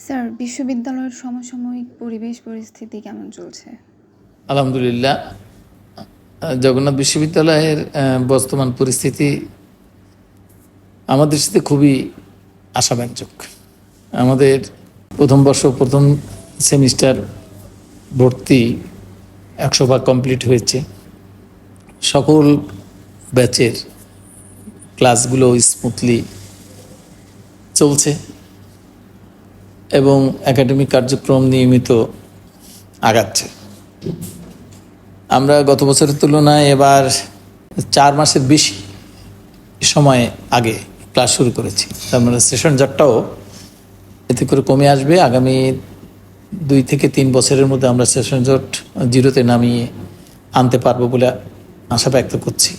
Sir, বিশ্ববিদ্যালয়ের সমসাময়িক পরিবেশ পরিস্থিতি কেমন চলছে? আলহামদুলিল্লাহ। জগন্নাথ বিশ্ববিদ্যালয়ের বর্তমান পরিস্থিতি আমাদের সাথে খুবই আশাব্যঞ্জক। আমাদের প্রথম বর্ষ প্রথম সেমিস্টার ভর্তি 100% কমপ্লিট হয়েছে। সকল ব্যাচের ক্লাসগুলো স্মুথলি চলছে এবং একাডেমিক কার্যক্রম নিয়মিত আগাচ্ছে। আমরা গত বছরের তুলনায় এবার 4 মাসের বেশি সময় আগে ক্লাস শুরু করেছি। তার মানে সেশন জটটাও এতে করে কমে আসবে। আগামী 2 থেকে 3 বছরের মধ্যে আমরা সেশন জট জিরোতে নামিয়ে আনতে পারবো বলে আশা ব্যক্ত করছি।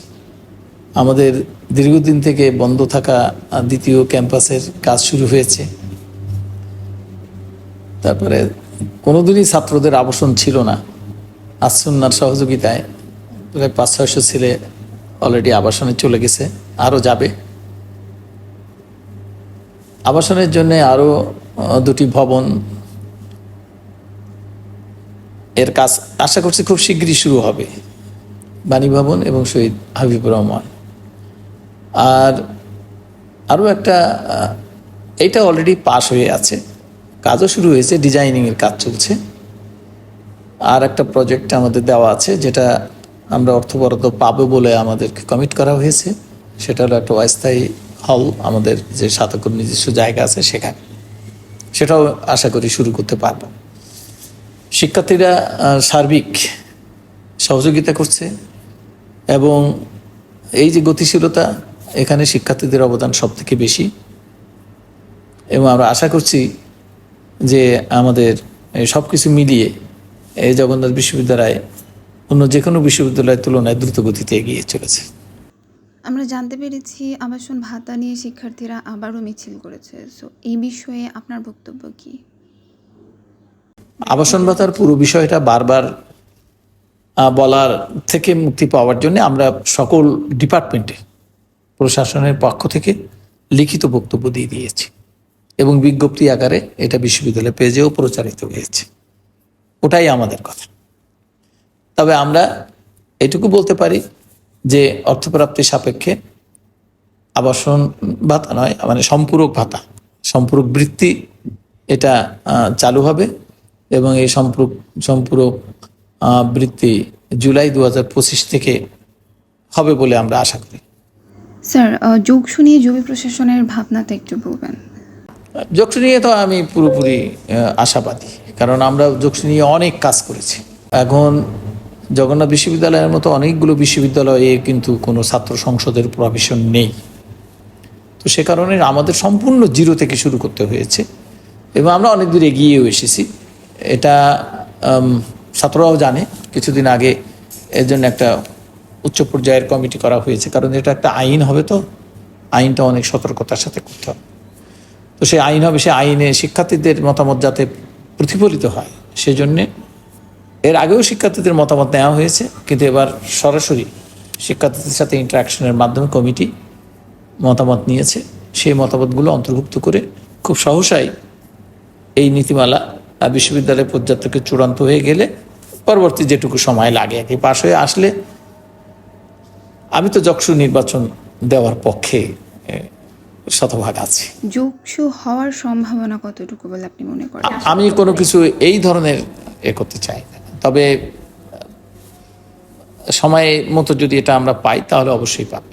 আমাদের দীর্ঘদিন থেকে বন্ধ থাকা দ্বিতীয় ক্যাম্পাসের কাজ শুরু হয়েছে। তারপরে কোনোদিনই ছাত্রদের আবাসন ছিল না। আসুন্নার সহযোগিতায় প্রায় 500-600 ছেলে অলরেডি আবাসনে চলে গেছে, আরও যাবে। আবাসনের জন্য আরও 2টি ভবন এর কাজ আশা করছি খুব শীঘ্রই শুরু হবে, বাণী ভবন এবং শহীদ হাবিবুর রহমান। আর আরও একটা, এইটা অলরেডি পাস হয়ে আছে, কাজও শুরু হয়েছে, ডিজাইনিংয়ের কাজ চলছে। আর একটা প্রজেক্ট আমাদের দেওয়া আছে, যেটা আমরা অর্থ বরাদ্দ পাবো বলে আমাদেরকে কমিট করা হয়েছে। সেটা হলো একটা অস্থায়ী হল, আমাদের যে 7 একর নিজস্ব জায়গা আছে সেখানে। সেটাও আশা করি শুরু করতে পারব। শিক্ষার্থীরা সার্বিক সহযোগিতা করছে এবং এই যে গতিশীলতা, এখানে শিক্ষার্থীদের অবদান সব থেকে বেশি। এবং আমরা আশা করছি যে আমাদের সব কিছু মিলিয়ে এই জগন্নাথ বিশ্ববিদ্যালয় অন্য যে কোনো বিশ্ববিদ্যালয়ের তুলনায় দ্রুত গতিতে এগিয়ে চলেছে। আমরা জানতে পেরেছি আবাসন ভাতা নিয়ে শিক্ষার্থীরা আবারও মিছিল করেছে। সো এই বিষয়ে আপনার বক্তব্য কি? আবাসন ভাতার পুরো বিষয়টা বারবার বলার থেকে মুক্তি পাওয়ার জন্য আমরা সকল ডিপার্টমেন্টে প্রশাসনের পক্ষ থেকে লিখিত বক্তব্য দিয়ে দিয়েছি এবং বিজ্ঞপ্তি আকারে এটা বিশ্ববিদ্যালয় পেজেও প্রচারিত হয়েছে। ওটাই আমাদের কথা। তবে আমরা এটুকু বলতে পারি যে অর্থপ্রাপ্তির সাপেক্ষে আবাসন ভাতা নয়, মানে সম্পূরক ভাতা, সম্পূরক বৃত্তি, এটা চালু হবে এবং এই সম্পূরক বৃত্তি জুলাই 2025 থেকে হবে বলে আমরা আশা করি। স্যার, যোগসু নিয়ে জবি প্রশাসনের ভাবনাটা একটু বলবেন। যোগসু নিয়ে তো আমি পুরোপুরি আশাবাদী, কারণ আমরা যোগসু নিয়ে অনেক কাজ করেছি। এখন জগন্নাথ বিশ্ববিদ্যালয়ের মতো অনেকগুলো বিশ্ববিদ্যালয়ে কিন্তু কোনো ছাত্র সংসদের প্রভিশন নেই। তো সে কারণে আমাদের সম্পূর্ণ জিরো থেকে শুরু করতে হয়েছে এবং আমরা অনেক দূর এগিয়েও এসেছি। এটা ছাত্ররাও জানে। কিছুদিন আগে এর জন্য একটা উচ্চ পর্যায়ের কমিটি করা হয়েছে, কারণ এটা একটা আইন হবে, তো আইনটা অনেক সতর্কতার সাথে করতে হবে। তো সেই আইন হবে, সে আইনে শিক্ষার্থীদের মতামত যাতে প্রতিফলিত হয় সেজন্যে এর আগেও শিক্ষার্থীদের মতামত নেওয়া হয়েছে, কিন্তু এবার সরাসরি শিক্ষার্থীদের সাথে ইন্টারাকশনের মাধ্যমে কমিটি মতামত নিয়েছে। সেই মতামতগুলো অন্তর্ভুক্ত করে খুব সহসাই এই নীতিমালা বিশ্ববিদ্যালয় পর্যায় থেকে চূড়ান্ত হয়ে গেলে পরবর্তী যেটুকু সময় লাগে আর কি, পাশ হয়ে আসলে আমি তো যকসু নির্বাচন দেওয়ার পক্ষে শতভাগ আছি। যোগসু হওয়ার সম্ভাবনা কতটুকু বলে আপনি মনে করেন? আমি কোনো কিছু এই ধরনের করতে চাই না, তবে সময় মতো যদি এটা আমরা পাই তাহলে অবশ্যই পাব।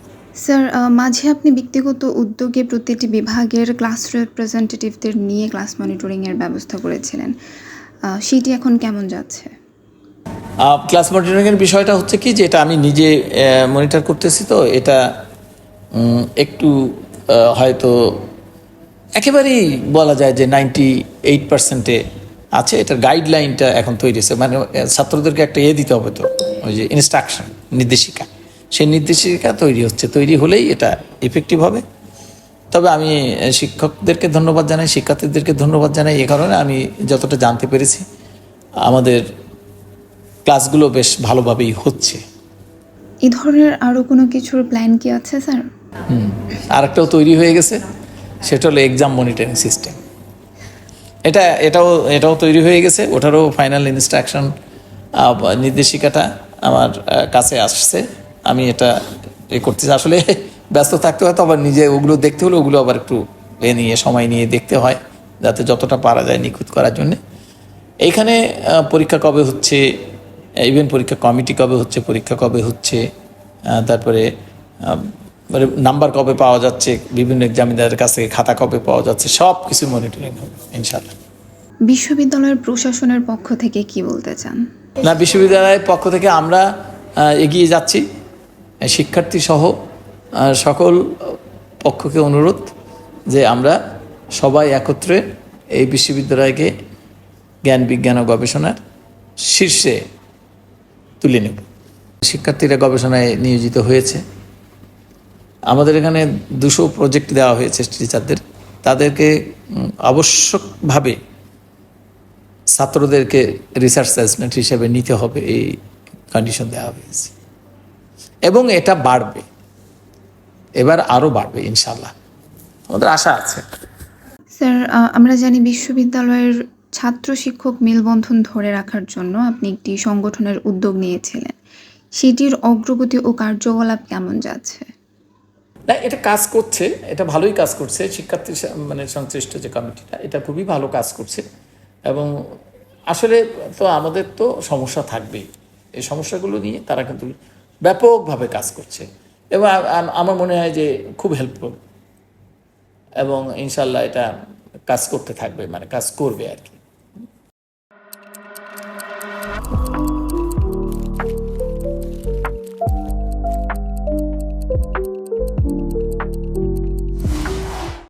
স্যার, মাঝে আপনি ব্যক্তিগত উদ্যোগে প্রতিটি বিভাগের ক্লাস রিপ্রেজেন্টেটিভদের নিয়ে ক্লাস মনিটরিংয়ের ব্যবস্থা করেছিলেন। সেটি এখন কেমন যাচ্ছে? ক্লাস মনিটরিংয়ের বিষয়টা হচ্ছে কি, যে এটা আমি নিজে মনিটর করতেছি, তো এটা একটু হয়তো একেবারেই বলা যায় যে 98%-এ আছে। এটার গাইডলাইনটা এখন তৈরি হয়েছে, মানে ছাত্রদেরকে একটা দিতে হবে, তো ওই যে ইনস্ট্রাকশন, নির্দেশিকা, সেই নির্দেশিকা তৈরি হচ্ছে। তৈরি হলেই এটা ইফেক্টিভ হবে। তবে আমি শিক্ষকদেরকে ধন্যবাদ জানাই, শিক্ষার্থীদেরকে ধন্যবাদ জানাই। এ কারণে আমি যতটা জানতে পেরেছি আমাদের ক্লাসগুলো বেশ ভালোভাবেই হচ্ছে। এই ধরনের আরও কোনো কিছুর প্ল্যান কি আছে স্যার? আরেকটাও তৈরি হয়ে গেছে, সেটা হলো এক্সাম মনিটরিং সিস্টেম। এটাও তৈরি হয়ে গেছে, ওটারও ফাইনাল ইনস্ট্রাকশন নির্দেশিকাটা আমার কাছে আসছে। আমি এটা করতেছি, আসলে ব্যস্ত থাকতে হয় তো, আবার নিজে ওগুলো দেখতে হলে ওগুলো আবার একটু নিয়ে সময় নিয়ে দেখতে হয়, যাতে যতটা পারা যায় নিখুঁত করার জন্যে। এইখানে পরীক্ষা কবে হচ্ছে, ইভেন পরীক্ষা কমিটি কবে হচ্ছে, পরীক্ষা কবে হচ্ছে, তারপরে মানে নাম্বার কবে পাওয়া যাচ্ছে, বিভিন্ন এক্সামিনারের কাছ থেকে খাতা কবে পাওয়া যাচ্ছে, সব কিছু মনিটরিং হবে ইনশাআল্লাহ। বিশ্ববিদ্যালয়ের প্রশাসনের পক্ষ থেকে কি বলতে চান? না, বিশ্ববিদ্যালয়ের পক্ষ থেকে আমরা এগিয়ে যাচ্ছি, শিক্ষার্থী সহ সকল পক্ষকে অনুরোধ যে আমরা সবাই একত্রে এই বিশ্ববিদ্যালয়কে জ্ঞান বিজ্ঞান ও গবেষণার শীর্ষে তুলে নেব। শিক্ষার্থীরা গবেষণায় নিয়োজিত হয়েছে। আমাদের এখানে 200 প্রজেক্ট দেওয়া হয়েছে টিচারদের, তাদেরকে আবশ্যকভাবে ছাত্রদেরকে রিসার্চ অ্যাসিস্ট্যান্ট হিসেবে নিতে হবে, এই কন্ডিশন দেওয়া হয়েছে। এবং এটা বাড়বে, এবার আরও বাড়বে ইনশাল্লাহ, আমাদের আশা আছে। স্যার, আমরা জানি বিশ্ববিদ্যালয়ের ছাত্র শিক্ষক মেলবন্ধন ধরে রাখার জন্য আপনি একটি সংগঠনের উদ্যোগ নিয়েছিলেন। সেটির অগ্রগতি ও কার্যকলাপ কেমন যাচ্ছে? না, এটা কাজ করছে, এটা ভালোই কাজ করছে। শিক্ষার্থী মানে সংশ্লিষ্ট যে কমিটিটা, এটা খুবই ভালো কাজ করছে। এবং আসলে তো আমাদের তো সমস্যা থাকবেই, এই সমস্যাগুলো নিয়ে তারা কিন্তু ব্যাপকভাবে কাজ করছে এবং আমার মনে হয় যে খুব হেল্পফুল, এবং ইনশাল্লাহ এটা কাজ করতে থাকবে, মানে কাজ করবে আর কি।